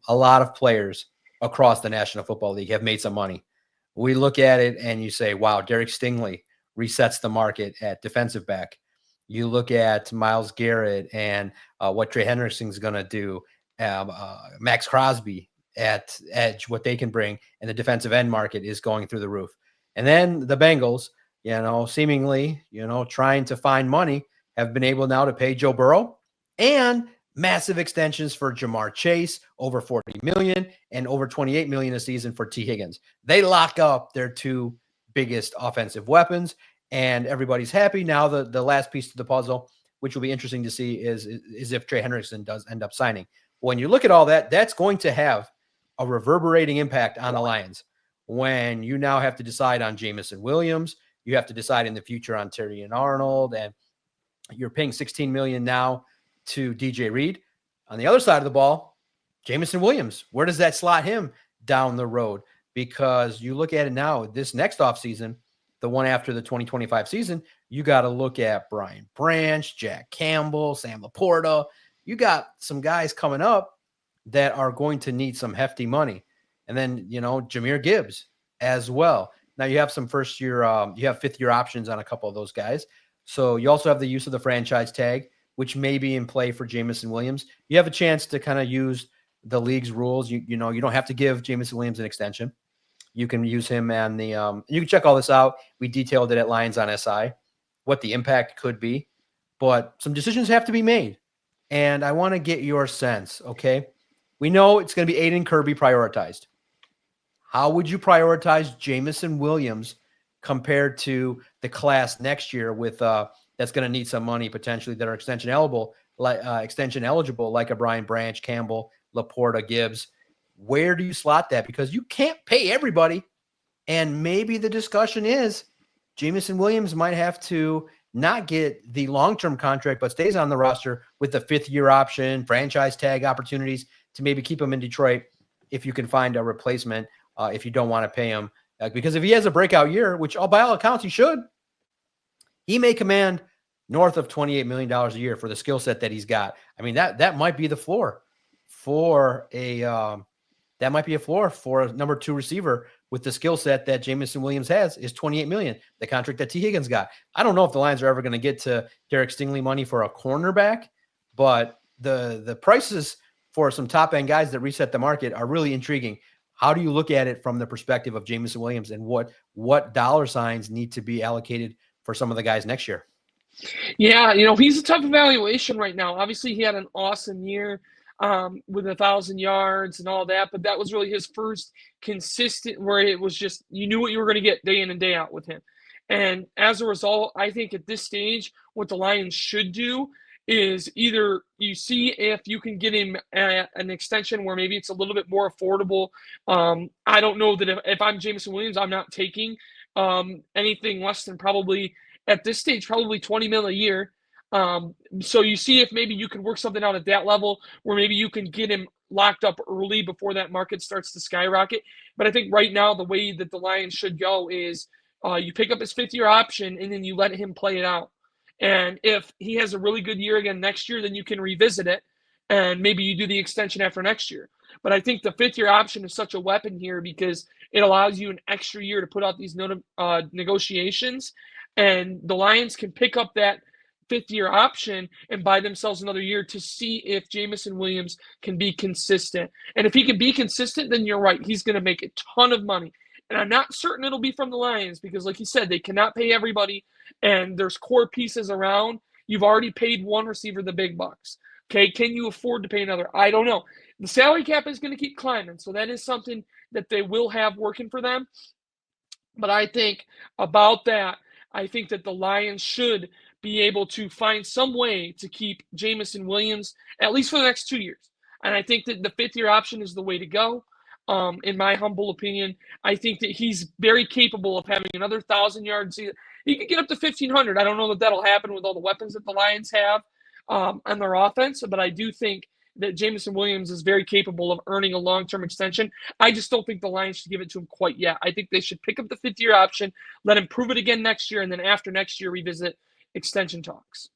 a lot of players across the National Football League have made some money. We look at it and you say, wow, Derek Stingley resets the market at defensive back. You look at Myles Garrett and what Trey Hendrickson's going to do, Max Crosby at edge, what they can bring, and the defensive end market is going through the roof. And then the Bengals, seemingly, trying to find money, have been able now to pay Joe Burrow and massive extensions for Jamar Chase, over $40 million and over $28 million a season for T. Higgins. They lock up their two biggest offensive weapons, and everybody's happy. Now the last piece to the puzzle, which will be interesting to see, is if Trey Hendrickson does end up signing. When you look at all that, that's going to have a reverberating impact on the Lions. When you now have to decide on Jameson Williams, you have to decide in the future on Terry and Arnold, and you're paying $16 million now to DJ Reed. On the other side of the ball, Jameson Williams, where does that slot him down the road? Because you look at it now, this next offseason, the one after the 2025 season, you got to look at Brian Branch, Jack Campbell, Sam Laporta. You got some guys coming up that are going to need some hefty money. And then, Jahmyr Gibbs as well. Now you have some you have fifth-year options on a couple of those guys. So you also have the use of the franchise tag, which may be in play for Jameson Williams. You have a chance to kind of use the league's rules. You don't have to give Jameson Williams an extension. You can use him and you can check all this out. We detailed it at Lions on SI, what the impact could be, but some decisions have to be made. And I want to get your sense, okay? We know it's going to be Aiden Kirby prioritized. How would you prioritize Jameson Williams compared to the class next year with that's going to need some money potentially that are extension eligible, like a Brian Branch, Campbell, Laporta, Gibbs? Where do you slot that? Because you can't pay everybody. And maybe the discussion is Jameson Williams might have to not get the long-term contract, but stays on the roster with the fifth-year option, franchise tag opportunities to maybe keep him in Detroit if you can find a replacement, if you don't want to pay him. Because if he has a breakout year, which by all accounts he should, he may command north of $28 million a year for the skill set that he's got. I mean, that might be the floor for a number two receiver with the skill set that Jameson Williams has is $28 million, the contract that T. Higgins got. I don't know if the Lions are ever going to get to Derek Stingley money for a cornerback, but the prices for some top-end guys that reset the market are really intriguing. How do you look at it from the perspective of Jameson Williams, and what dollar signs need to be allocated for some of the guys next year? Yeah, he's a tough evaluation right now. Obviously, he had an awesome year with 1,000 yards and all that, but that was really his first consistent where it was just you knew what you were going to get day in and day out with him. And as a result, I think at this stage, what the Lions should do is either you see if you can get him an extension where maybe it's a little bit more affordable. I don't know that if I'm Jameson Williams, I'm not taking anything less than probably at this stage, probably $20 million a year. So you see if maybe you can work something out at that level where maybe you can get him locked up early before that market starts to skyrocket. But I think right now the way that the Lions should go is you pick up his fifth-year option and then you let him play it out. And if he has a really good year again next year, then you can revisit it and maybe you do the extension after next year. But I think the fifth-year option is such a weapon here because it allows you an extra year to put out these negotiations. And the Lions can pick up that fifth-year option and buy themselves another year to see if Jameson Williams can be consistent. And if he can be consistent, then you're right. He's going to make a ton of money. And I'm not certain it'll be from the Lions because, like you said, they cannot pay everybody, and there's core pieces around. You've already paid one receiver the big bucks. Okay, can you afford to pay another? I don't know. The salary cap is going to keep climbing, so that is something that they will have working for them. But I think about that, I think that the Lions should be able to find some way to keep Jameson Williams, at least for the next 2 years. And I think that the fifth-year option is the way to go. In my humble opinion, I think that he's very capable of having another 1,000 yards. He could get up to 1,500. I don't know that that'll happen with all the weapons that the Lions have on their offense, but I do think that Jameson Williams is very capable of earning a long-term extension. I just don't think the Lions should give it to him quite yet. I think they should pick up the fifth-year option, let him prove it again next year, and then after next year revisit extension talks.